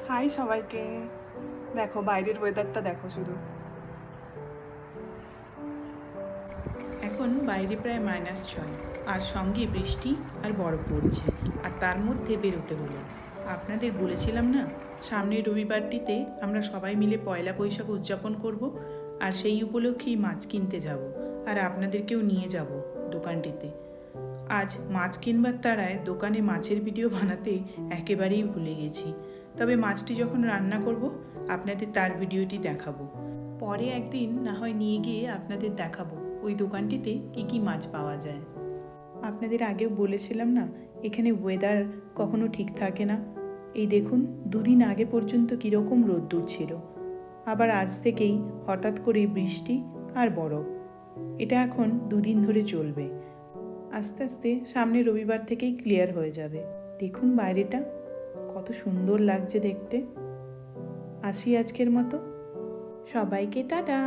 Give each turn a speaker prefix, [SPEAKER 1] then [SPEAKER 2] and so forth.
[SPEAKER 1] High সবাইকে। দেখো বাইরের ওয়েদারটা দেখো শুধু।
[SPEAKER 2] এখন বাইরে প্রায় -6 আর সঙ্গে বৃষ্টি আর বরফ পড়ছে, আর তার মধ্যে বেরোতে হলো। আপনাদের বলেছিলাম না, সামনের রবিবারটিতে আমরা সবাই মিলে পয়লা বৈশাখ উদযাপন করব, আর সেই উপলক্ষেই মাছ কিনতে যাব, আর আপনাদেরকেও নিয়ে যাব দোকানটিতে। আজ মাছ কিনবার তাড়ায় দোকানে মাছের ভিডিও বানাতে একেবারেই ভুলে গেছি। তবে মাছটি যখন রান্না করব আপনাদের তার ভিডিওটি দেখাবো। পরে একদিন না হয় নিয়ে গিয়ে আপনাদের দেখাবো ওই দোকানটিতে কী কী মাছ পাওয়া যায়। আপনাদের আগেও বলেছিলাম না, এখানে ওয়েদার কখনো ঠিক থাকে না। এই দেখুন, দুদিন আগে পর্যন্ত কীরকম রোদ্দুর ছিল, আবার আজ থেকেই হঠাৎ করে বৃষ্টি আর বরফ। এটা এখন দুদিন ধরে চলবে। আস্তে আস্তে সামনে রবিবার থেকেই ক্লিয়ার হয়ে যাবে। দেখুন বাইরেটা কত সুন্দর লাগছে দেখতে। আসি আজকের মতো, সবাইকে টাটা।